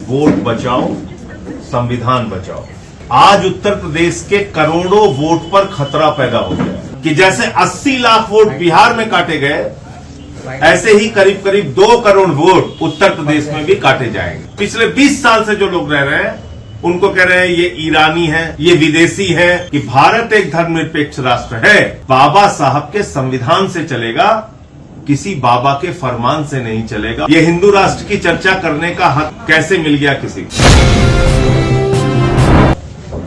Vote बचाओ, संविधान बचाओ। आज उत्तर प्रदेश के करोड़ों वोट पर खतरा पैदा हो गया कि जैसे 80 लाख वोट बिहार में काटे गए, ऐसे ही करीब करीब 2 करोड़ वोट उत्तर प्रदेश में भी काटे जाएंगे। पिछले 20 साल से जो लोग रह रहे हैं उनको कह रहे हैं ये ईरानी है, ये विदेशी है, कि भारत एक धर्मनिरपेक्ष राष्ट्र है, बाबा साहब के संविधान से चलेगा, किसी बाबा के फरमान से नहीं चलेगा। ये हिंदू राष्ट्र की चर्चा करने का हक कैसे मिल गया किसी को?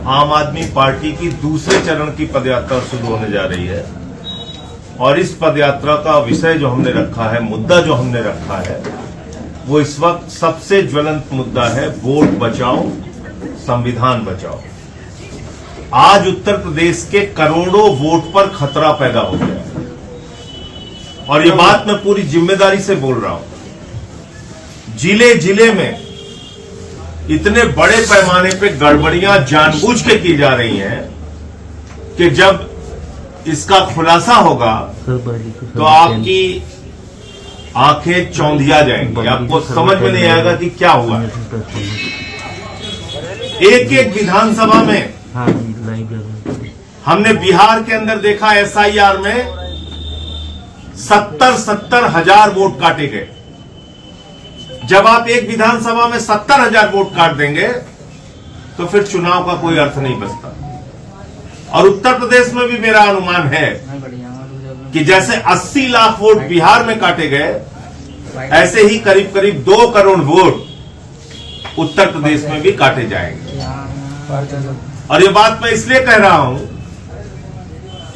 आम आदमी पार्टी की दूसरे चरण की पदयात्रा शुरू होने जा रही है और इस पदयात्रा का विषय जो हमने रखा है, मुद्दा जो हमने रखा है, वो इस वक्त सबसे ज्वलंत मुद्दा है, वोट बचाओ, संविधान बचाओ। आज उत्तर प्रदेश के करोड़ों वोट पर खतरा पैदा हो गया है और ये बात मैं पूरी जिम्मेदारी से बोल रहा हूं। जिले जिले में इतने बड़े पैमाने पे गड़बड़ियां जानबूझ के की जा रही हैं कि जब इसका खुलासा होगा तो आपकी आंखें चौंधिया जाएंगी, आपको समझ में नहीं आएगा कि क्या हुआ है। एक एक विधानसभा में हमने बिहार के अंदर देखा, एसआईआर में 70 हजार वोट काटे गए। जब आप एक विधानसभा में 70 हजार वोट काट देंगे तो फिर चुनाव का कोई अर्थ नहीं बचता। और उत्तर प्रदेश में भी मेरा अनुमान है कि जैसे 80 लाख वोट बिहार में काटे गए, ऐसे ही करीब करीब 2 करोड़ वोट उत्तर प्रदेश में भी काटे जाएंगे। और ये बात मैं इसलिए कह रहा हूं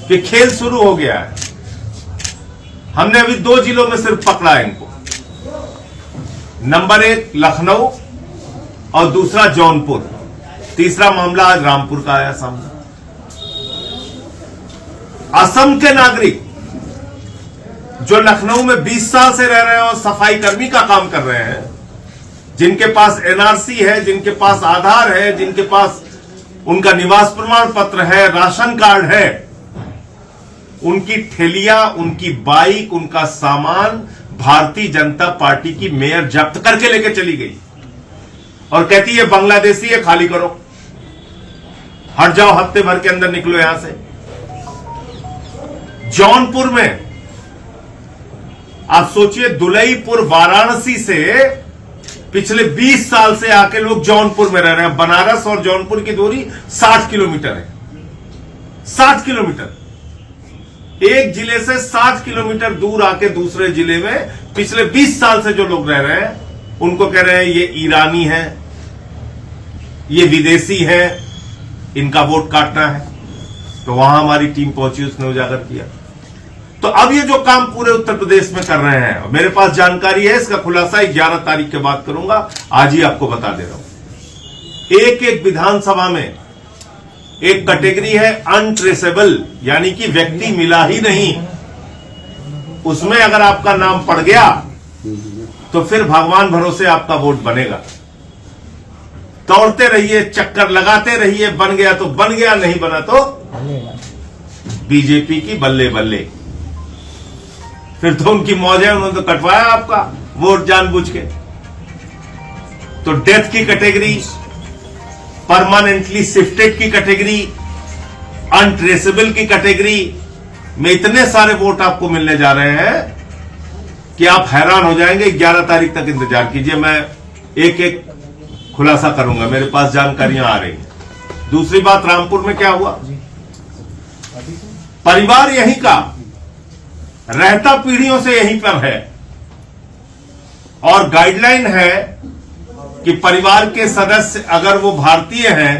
कि खेल शुरू हो गया है। हमने अभी 2 जिलों में सिर्फ पकड़ा है इनको, नंबर 1 लखनऊ और दूसरा जौनपुर, तीसरा मामला आज रामपुर का आया सामने। असम के नागरिक जो लखनऊ में 20 साल से रह रहे हैं और सफाई कर्मी का काम कर रहे हैं, जिनके पास एनआरसी है, जिनके पास आधार है, जिनके पास उनका निवास प्रमाण पत्र है, राशन कार्ड है, उनकी ठेलियां, उनकी बाइक, उनका सामान भारतीय जनता पार्टी की मेयर जब्त करके लेके चली गई और कहती है बांग्लादेशी है, खाली करो, हट जाओ, हफ्ते भर के अंदर निकलो यहां से। जौनपुर में आप सोचिए, दुलईपुर वाराणसी से पिछले 20 साल से आके लोग जौनपुर में रह रहे हैं। बनारस और जौनपुर की दूरी 60 किलोमीटर है। 60 किलोमीटर, एक जिले से 60 किलोमीटर दूर आके दूसरे जिले में पिछले 20 साल से जो लोग रह रहे हैं उनको कह रहे हैं ये ईरानी है, ये विदेशी है, इनका वोट काटना है। तो वहां हमारी टीम पहुंची, उसने उजागर किया। तो अब ये जो काम पूरे उत्तर प्रदेश में कर रहे हैं, मेरे पास जानकारी है, इसका खुलासा 11 तारीख के बाद करूंगा, आज ही आपको बता दे रहा हूं। एक एक विधानसभा में एक कैटेगरी है अनट्रेसेबल, यानी कि व्यक्ति मिला ही नहीं, उसमें अगर आपका नाम पड़ गया तो फिर भगवान भरोसे आपका वोट बनेगा। दौड़ते रहिए, चक्कर लगाते रहिए, बन गया तो बन गया, नहीं बना तो बीजेपी की बल्ले बल्ले। फिर तो उनकी मौज है, उन्होंने तो कटवाया आपका वोट जानबूझ के। तो डेथ की कैटेगरी, परमानेंटली शिफ्टेड की कैटेगरी, अनट्रेसेबल की कैटेगरी में इतने सारे वोट आपको मिलने जा रहे हैं कि आप हैरान हो जाएंगे। 11 तारीख तक इंतजार कीजिए, मैं एक एक खुलासा करूंगा, मेरे पास जानकारियां आ रही हैं। दूसरी बात, रामपुर में क्या हुआ? परिवार यहीं का, रहता पीढ़ियों से यहीं पर है और गाइडलाइन है कि परिवार के सदस्य अगर वो भारतीय हैं,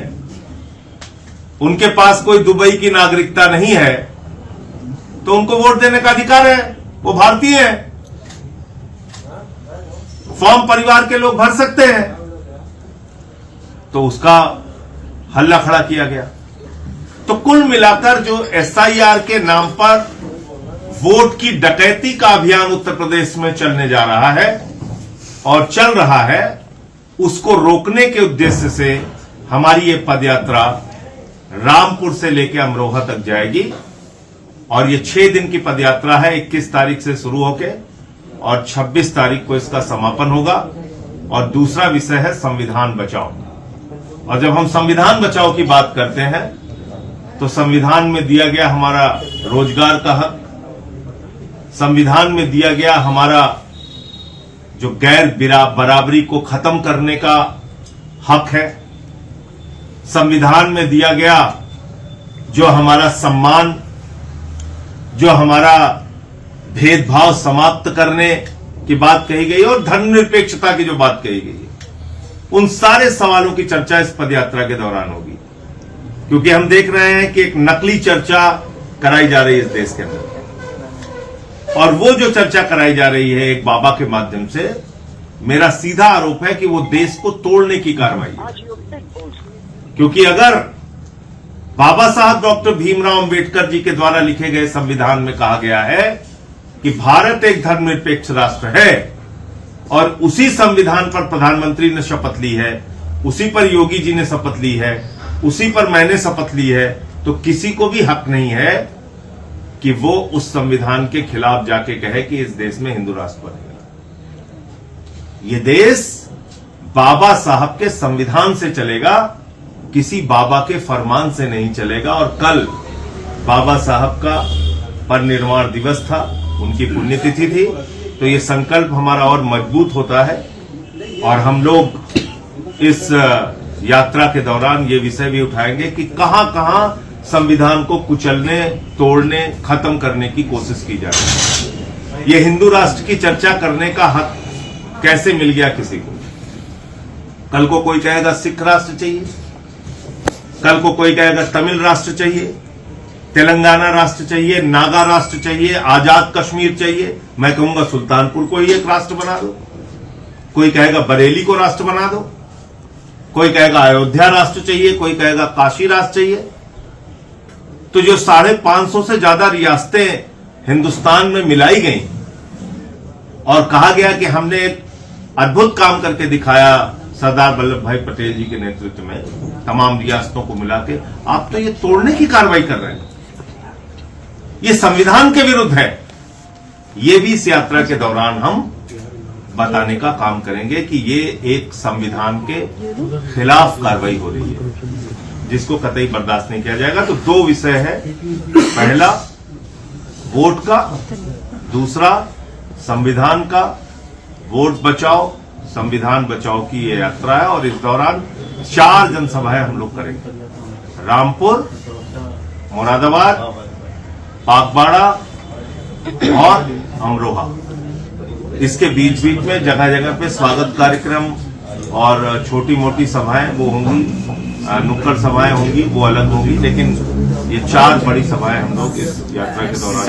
उनके पास कोई दुबई की नागरिकता नहीं है, तो उनको वोट देने का अधिकार है, वो भारतीय हैं। फॉर्म परिवार के लोग भर सकते हैं। तो उसका हल्ला खड़ा किया गया। तो कुल मिलाकर जो एसआईआर के नाम पर वोट की डकैती का अभियान उत्तर प्रदेश में चलने जा रहा है और चल रहा है, उसको रोकने के उद्देश्य से हमारी ये पदयात्रा रामपुर से लेकर अमरोहा तक जाएगी और ये 6 दिन की पदयात्रा है। 21 तारीख से शुरू होके और 26 तारीख को इसका समापन होगा। और दूसरा विषय है संविधान बचाओ। और जब हम संविधान बचाओ की बात करते हैं तो संविधान में दिया गया हमारा रोजगार का हक, संविधान में दिया गया हमारा जो गैर बराबरी को खत्म करने का हक है, संविधान में दिया गया जो हमारा सम्मान, जो हमारा भेदभाव समाप्त करने की बात कही गई और धर्मनिरपेक्षता की जो बात कही गई है, उन सारे सवालों की चर्चा इस पदयात्रा के दौरान होगी। क्योंकि हम देख रहे हैं कि एक नकली चर्चा कराई जा रही है इस देश के अंदर, और वो जो चर्चा कराई जा रही है एक बाबा के माध्यम से, मेरा सीधा आरोप है कि वो देश को तोड़ने की कार्रवाई है। क्योंकि अगर बाबा साहब डॉक्टर भीमराव अंबेडकर जी के द्वारा लिखे गए संविधान में कहा गया है कि भारत एक धर्मनिरपेक्ष राष्ट्र है, और उसी संविधान पर प्रधानमंत्री ने शपथ ली है, उसी पर योगी जी ने शपथ ली है, उसी पर मैंने शपथ ली है, तो किसी को भी हक नहीं है कि वो उस संविधान के खिलाफ जाके कहे कि इस देश में हिंदू राष्ट्र बनेगा। ये देश बाबा साहब के संविधान से चलेगा, किसी बाबा के फरमान से नहीं चलेगा। और कल बाबा साहब का परिनिर्वाण दिवस था, उनकी पुण्यतिथि थी, तो ये संकल्प हमारा और मजबूत होता है। और हम लोग इस यात्रा के दौरान ये विषय भी उठाएंगे कि कहां कहां संविधान को कुचलने, तोड़ने, खत्म करने की कोशिश की जा रही है। ये हिंदू राष्ट्र की चर्चा करने का हक कैसे मिल गया किसी को? कल को कोई कहेगा सिख राष्ट्र चाहिए, कल को कोई कहेगा तमिल राष्ट्र चाहिए, तेलंगाना राष्ट्र चाहिए, नागा राष्ट्र चाहिए, आजाद कश्मीर चाहिए। मैं कहूंगा सुल्तानपुर को ही एक राष्ट्र बना दो। कोई कहेगा बरेली को राष्ट्र बना दो, कोई कहेगा अयोध्या राष्ट्र चाहिए, कोई कहेगा काशी राष्ट्र चाहिए। तो जो 550 से ज्यादा रियासतें हिंदुस्तान में मिलाई गई और कहा गया कि हमने एक अद्भुत काम करके दिखाया सरदार वल्लभ भाई पटेल जी के नेतृत्व में, तमाम रियासतों को मिला के, आप तो ये तोड़ने की कार्रवाई कर रहे हैं, ये संविधान के विरुद्ध है। ये भी इस यात्रा के दौरान हम बताने का काम करेंगे कि ये एक संविधान के खिलाफ कार्रवाई हो रही है, जिसको कतई बर्दाश्त नहीं किया जाएगा। तो दो विषय है, पहला वोट का, दूसरा संविधान का। वोट बचाओ, संविधान बचाओ की ये यात्रा है, और इस दौरान 4 जनसभाएं हम लोग करेंगे। रामपुर, मुरादाबाद, पाकबाड़ा और अमरोहा। इसके बीच बीच में जगह जगह पे स्वागत कार्यक्रम और छोटी मोटी सभाएं वो होंगी, नुक्कड़ सभाएं होंगी, वो अलग होंगी, लेकिन ये 4 बड़ी सभाएं हम लोग इस यात्रा के दौरान